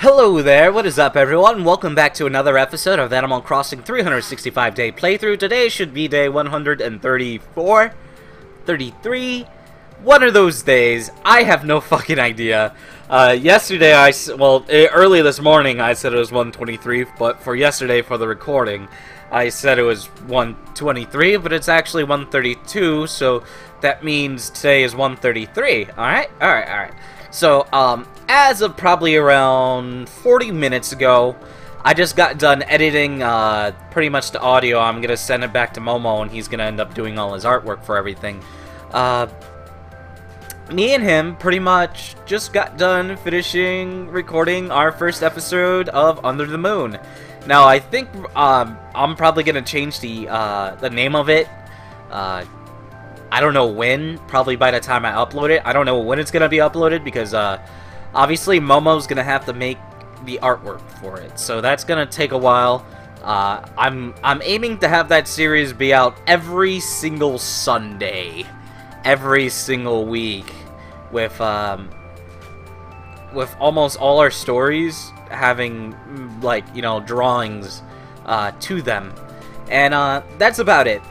Hello there, what is up everyone? Welcome back to another episode of Animal Crossing 365-day playthrough. Today should be day 134, 33, one of those days. I have no fucking idea. Yesterday, early this morning I said it was 123, but for yesterday for the recording, I said it was 123, but it's actually 132, so that means today is 133. Alright. So, as of probably around 40 minutes ago, I just got done editing pretty much the audio. I'm going to send it back to Momo, and he's going to end up doing all his artwork for everything. Me and him pretty much just got done finishing recording our first episode of Under the Moon. Now, I think I'm probably going to change the name of it. I don't know when, probably by the time I upload it. I don't know when it's going to be uploaded because obviously Momo's going to have to make the artwork for it. So that's going to take a while. I'm aiming to have that series be out every single Sunday, every single week, with almost all our stories having, like, you know, drawings to them. And that's about it.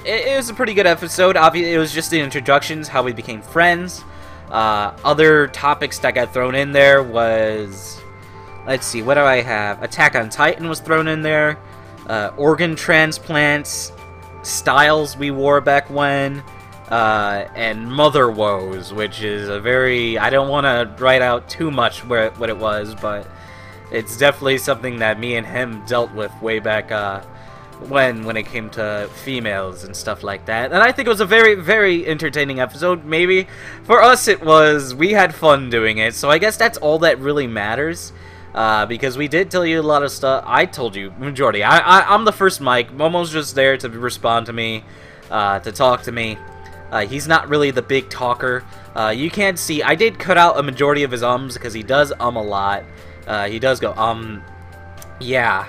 It was a pretty good episode. Obviously, it was just the introductions, how we became friends. Other topics that got thrown in there was, let's see, what do I have? Attack on Titan was thrown in there. Organ transplants, styles we wore back when, and mother woes, which is a very, I don't want to write out too much what it was, but it's definitely something that me and him dealt with way back, when it came to females and stuff like that. And I think it was a very, very entertaining episode. Maybe for us it was. We had fun doing it, so I guess that's all that really matters, because we did tell you a lot of stuff. I told you majority. I'm the first mic. Momo's just there to respond to me, to talk to me. He's not really the big talker. You can't see, I did cut out a majority of his ums because he does a lot. He does go yeah,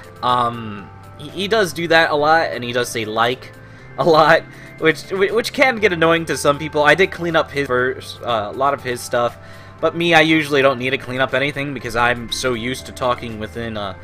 he does do that a lot, and he does say like a lot, which can get annoying to some people. I did clean up a lot of his stuff, but me, I usually don't need to clean up anything because I'm so used to talking within a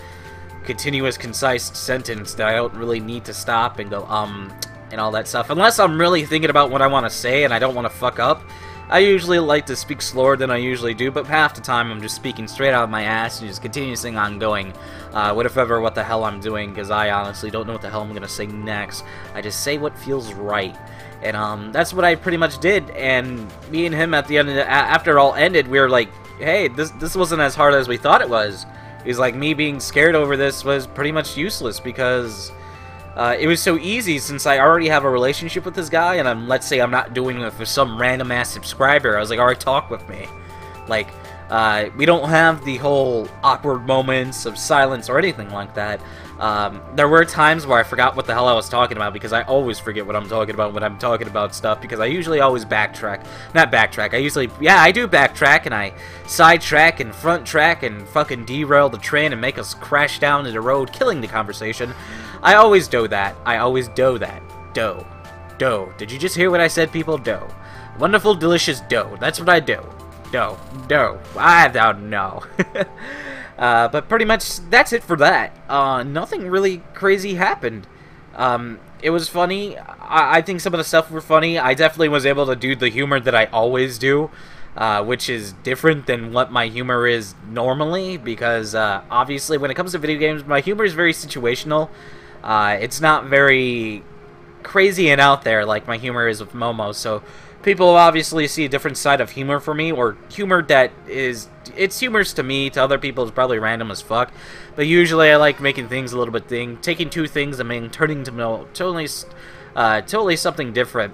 continuous, concise sentence that I don't really need to stop and go and all that stuff. Unless I'm really thinking about what I want to say and I don't want to fuck up. I usually like to speak slower than I usually do, but half the time I'm just speaking straight out of my ass and just continuously ongoing, whatever what the hell I'm doing, because I honestly don't know what the hell I'm going to say next. I just say what feels right. And that's what I pretty much did, and me and him at the end of after it all ended, we were like, hey, this wasn't as hard as we thought it was. He's like, me being scared over this was pretty much useless, because it was so easy since I already have a relationship with this guy, and let's say I'm not doing it for some random ass subscriber. I was like, alright, talk with me. Like, we don't have the whole awkward moments of silence or anything like that. There were times where I forgot what the hell I was talking about, because I always forget what I'm talking about when I'm talking about stuff, because I usually always backtrack. Not backtrack, I do backtrack, and I sidetrack and front track and fucking derail the train and make us crash down to the road, killing the conversation. I always do that. Dough. Dough. Did you just hear what I said, people? Dough. Wonderful, delicious dough. That's what I do. Dough. I don't know. But pretty much that's it for that. Nothing really crazy happened. It was funny. I think some of the stuff were funny. I definitely was able to do the humor that I always do, which is different than what my humor is normally, because obviously when it comes to video games, my humor is very situational. It's not very crazy and out there like my humor is with Momo, so people obviously see a different side of humor for me, or humor that is, it's humorous to me, to other people it's probably random as fuck, but usually I like making things a little bit taking two things and turning to totally something different,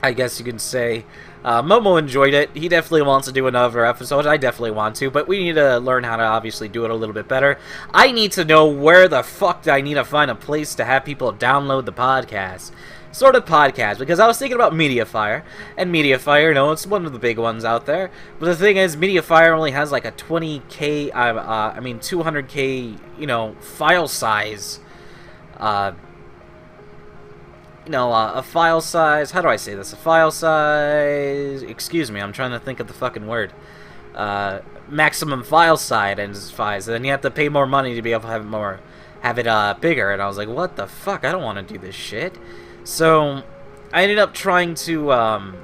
I guess you can say. Momo enjoyed it. He definitely wants to do another episode. I definitely want to, but we need to learn how to obviously do it a little bit better. I need to know where the fuck I need to find a place to have people download the podcast. Sort of podcast, because I was thinking about Mediafire, and Mediafire, you know, it's one of the big ones out there, but the thing is, Mediafire only has like a 20K, 200K, you know, file size, a file size, how do I say this, a file size, excuse me, I'm trying to think of the fucking word, maximum file size, and then you have to pay more money to be able to have it bigger. And I was like, what the fuck? I don't want to do this shit. So I ended up trying to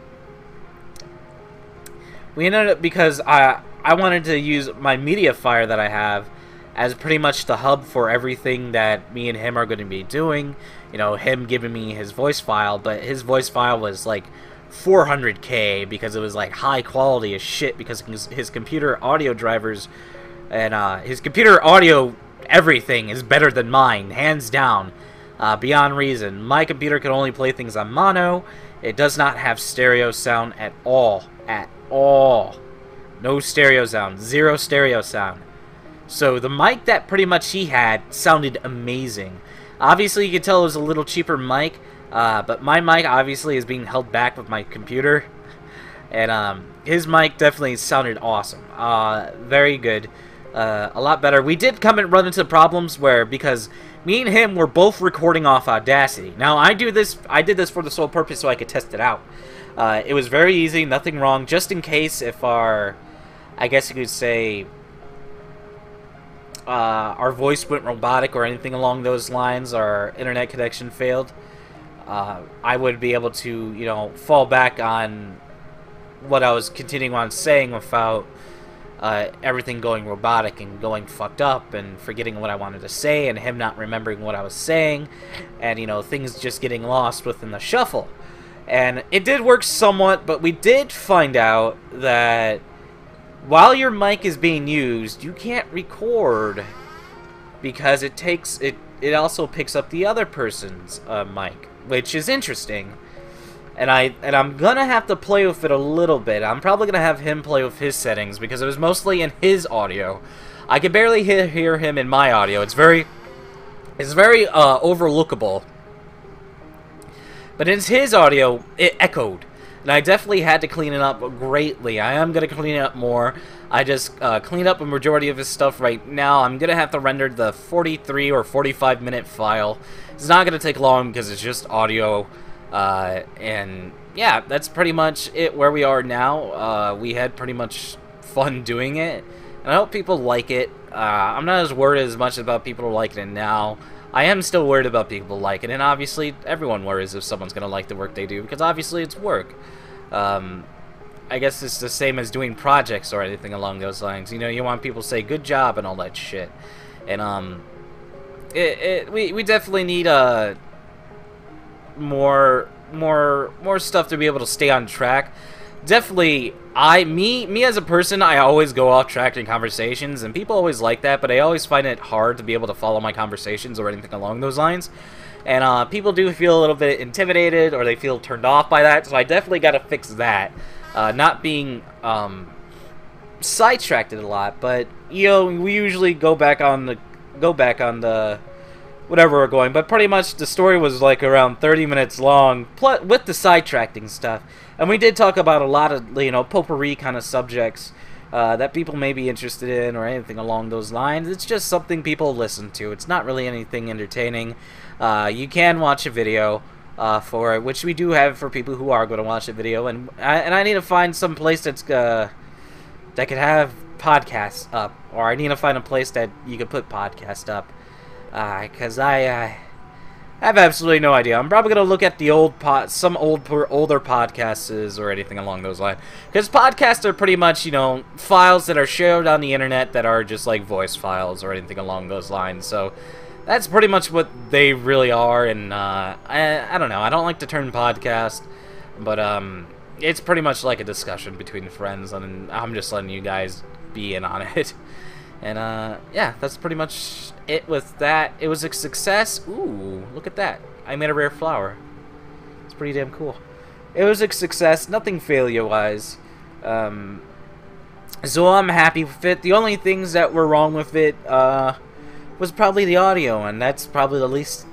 because I wanted to use my media file that I have as pretty much the hub for everything that me and him are going to be doing. You know, him giving me his voice file, but his voice file was like 400K because it was like high quality as shit, because his computer audio drivers and his computer audio everything is better than mine, hands down, beyond reason. My computer can only play things on mono. It does not have stereo sound at all. No stereo sound, zero stereo sound. So the mic that pretty much he had sounded amazing. Obviously you could tell it was a little cheaper mic, but my mic obviously is being held back with my computer, and his mic definitely sounded awesome. Very good, a lot better. We did come and run into problems where, because me and him were both recording off Audacity. Now I did this for the sole purpose so I could test it out. It was very easy, nothing wrong, just in case if I guess you could say, our voice went robotic or anything along those lines, our internet connection failed, I would be able to, you know, fall back on what I was continuing on saying without everything going robotic and going fucked up and forgetting what I wanted to say and him not remembering what I was saying, and, you know, things just getting lost within the shuffle. And it did work somewhat, but we did find out that while your mic is being used, you can't record, because it also picks up the other person's mic, which is interesting. And I'm gonna have to play with it a little bit. I'm probably gonna have him play with his settings, because it was mostly in his audio. I can barely hear him in my audio. It's very overlookable. But in his audio, it echoed. And I definitely had to clean it up greatly. I am going to clean it up more. I just cleaned up a majority of his stuff right now. I'm going to have to render the 43 or 45 minute file. It's not going to take long because it's just audio. And yeah, that's pretty much it where we are now. We had pretty much fun doing it. And I hope people like it. I'm not as worried as much about people liking it now. I am still worried about people liking it, and obviously everyone worries if someone's going to like the work they do, because obviously it's work. I guess it's the same as doing projects or anything along those lines. You know, you want people to say good job and all that shit. And we definitely need more stuff to be able to stay on track. Definitely, me as a person, I always go off track in conversations, and people always like that, but I always find it hard to be able to follow my conversations or anything along those lines. And people do feel a little bit intimidated, or they feel turned off by that, so I definitely got to fix that. Not being sidetracked a lot, but you know, we usually go back on the whatever we're going, but pretty much the story was like around 30 minutes long, with the sidetracking stuff. And we did talk about a lot of, you know, potpourri kind of subjects that people may be interested in or anything along those lines. It's just something people listen to. It's not really anything entertaining. You can watch a video for it, which we do have for people who are going to watch a video. And I need to find some place that could have podcasts up, or I need to find a place that you could put podcasts up. Because I have absolutely no idea. I'm probably going to look at the some older podcasts or anything along those lines. Because podcasts are pretty much, you know, files that are shared on the internet that are just like voice files or anything along those lines. So that's pretty much what they really are. And I don't know. I don't like the term podcast, but it's pretty much like a discussion between friends, and I'm just letting you guys be in on it. And yeah, that's pretty much it with that. It was a success. Ooh, look at that. I made a rare flower. It's pretty damn cool. It was a success, nothing failure-wise. So I'm happy with it. The only things that were wrong with it was probably the audio, and that's probably the least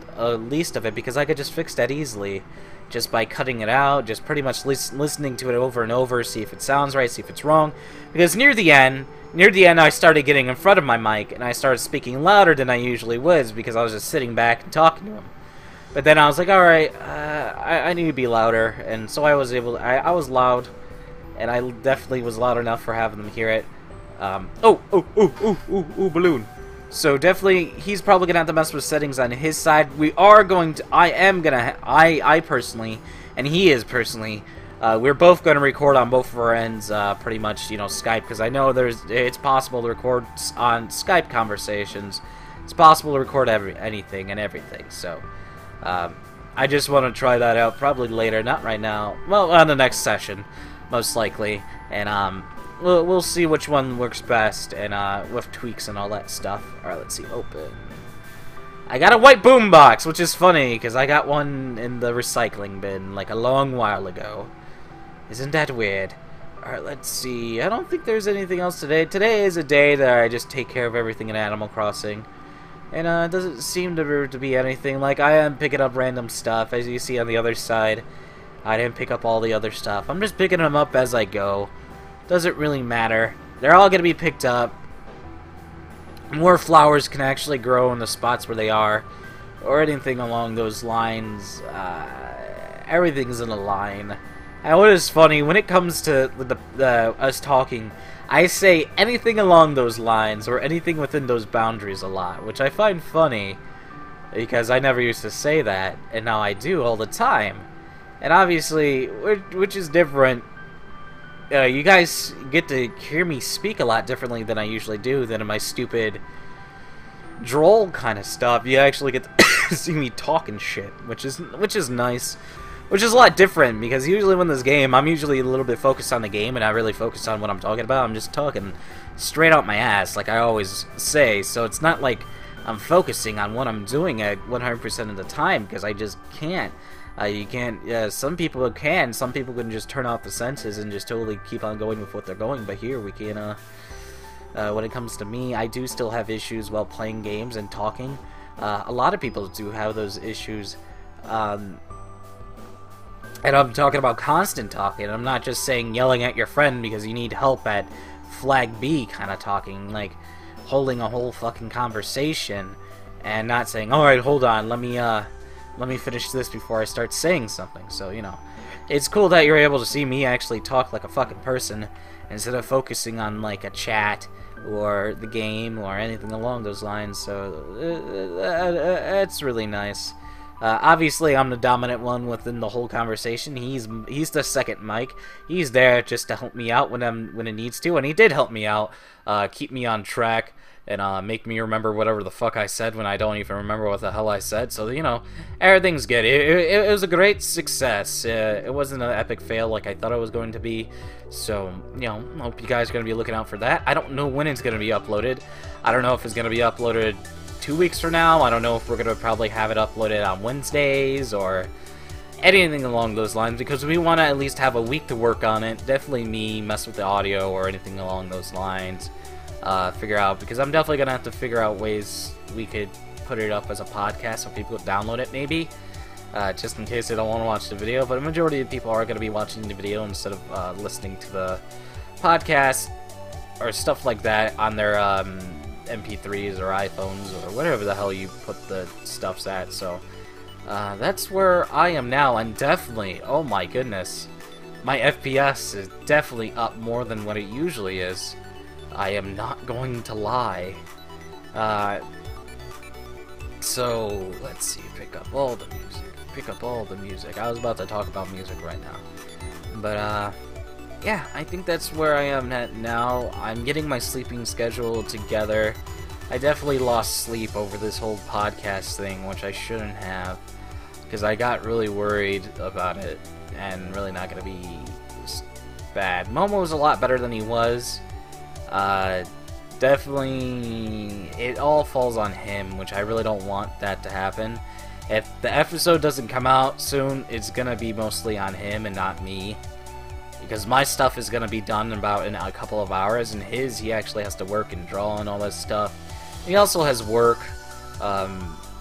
of it, because I could just fix that easily. Just by cutting it out, just pretty much listening to it over and over, see if it sounds right, see if it's wrong. Because near the end, I started getting in front of my mic, and I started speaking louder than I usually was, because I was just sitting back and talking to him. But then I was like, alright, I need to be louder, and so I was able to, I was loud, and I definitely was loud enough for having them hear it. Oh, balloon. So definitely, he's probably gonna have to mess with settings on his side. We are going to, I personally, and he is personally, we're both gonna record on both of our ends, pretty much, you know, Skype, because I know it's possible to record on Skype conversations. It's possible to record anything and everything. So, I just want to try that out, probably later, not right now. Well, on the next session, most likely, and we'll see which one works best, and with tweaks and all that stuff. All right, let's see. Open. I got a white boombox, which is funny because I got one in the recycling bin like a long while ago. Isn't that weird? All right, let's see. I don't think there's anything else today. Today is a day that I just take care of everything in Animal Crossing. And it doesn't seem to be anything. Like, I am picking up random stuff, as you see on the other side. I didn't pick up all the other stuff. I'm just picking them up as I go. Doesn't really matter. They're all going to be picked up. More flowers can actually grow in the spots where they are, or anything along those lines. Everything's in a line. And what is funny, when it comes to us talking, I say anything along those lines, or anything within those boundaries a lot, which I find funny, because I never used to say that, and now I do all the time. And obviously, which is different, you guys get to hear me speak a lot differently than I usually do, than in my stupid, droll kind of stuff. You actually get to see me talking shit, which is nice. Which is a lot different, because usually when this game, I'm usually a little bit focused on the game, and I really focus on what I'm talking about. I'm just talking straight out my ass, like I always say, so it's not like I'm focusing on what I'm doing at 100% of the time, because I just can't. You can't, some people can, some people can just turn off the senses and just totally keep on going with what they're going, but here we can, when it comes to me, I do still have issues while playing games and talking. A lot of people do have those issues, and I'm talking about constant talking. I'm not just saying yelling at your friend because you need help at flag B kind of talking, like holding a whole fucking conversation and not saying, alright, hold on, let me finish this before I start saying something. So, you know, it's cool that you're able to see me actually talk like a fucking person instead of focusing on like a chat or the game or anything along those lines. So, it's really nice. Obviously, I'm the dominant one within the whole conversation. He's the second mic. He's there just to help me out when it needs to, and he did help me out, keep me on track, and make me remember whatever the fuck I said when I don't even remember what the hell I said. So, you know, everything's good. It was a great success. It wasn't an epic fail like I thought it was going to be. So, you know, hope you guys are going to be looking out for that. I don't know when it's going to be uploaded. I don't know if it's going to be uploaded 2 weeks from now. I don't know if we're going to probably have it uploaded on Wednesdays or anything along those lines, because we want to at least have a week to work on it. Definitely me mess with the audio or anything along those lines. Figure out, because I'm definitely going to have to figure out ways we could put it up as a podcast so people could download it maybe, just in case they don't want to watch the video. But a majority of people are going to be watching the video instead of listening to the podcast or stuff like that on their MP3s or iPhones or whatever the hell you put the stuffs at. So that's where I am now, and definitely, oh my goodness, my FPS is definitely up more than what it usually is. I am not going to lie. So let's see, pick up all the music. I was about to talk about music right now, but yeah, I think that's where I am at now. I'm getting my sleeping schedule together. I definitely lost sleep over this whole podcast thing, which I shouldn't have, because I got really worried about it, and really not going to be bad. Momo's a lot better than he was. Definitely, it all falls on him, which I really don't want that to happen. If the episode doesn't come out soon, it's going to be mostly on him and not me, because my stuff is going to be done in a couple of hours, and he actually has to work and draw and all that stuff. He also has work,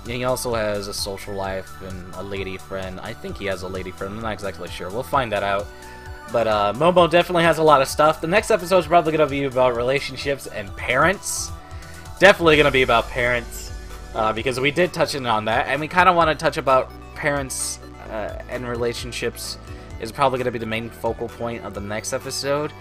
he also has a social life and a lady friend. I think he has a lady friend, I'm not exactly sure. We'll find that out. But Momo definitely has a lot of stuff. The next episode is probably going to be about relationships and parents. Definitely going to be about parents, because we did touch on that, and we kind of want to touch about parents and relationships is probably going to be the main focal point of the next episode,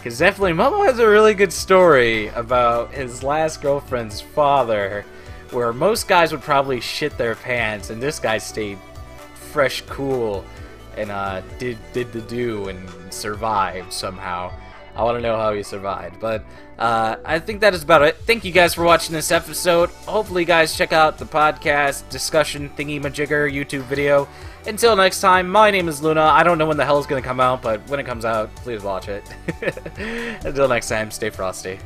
Because definitely Momo has a really good story about his last girlfriend's father, where most guys would probably shit their pants, and this guy stayed fresh, cool, and did the do and survived somehow. I want to know how he survived, but I think that is about it. Thank you guys for watching this episode. Hopefully you guys check out the podcast, discussion, thingy-majigger, YouTube video. Until next time, my name is Luna. I don't know when the hell it's going to come out, but when it comes out, please watch it. Until next time, stay frosty.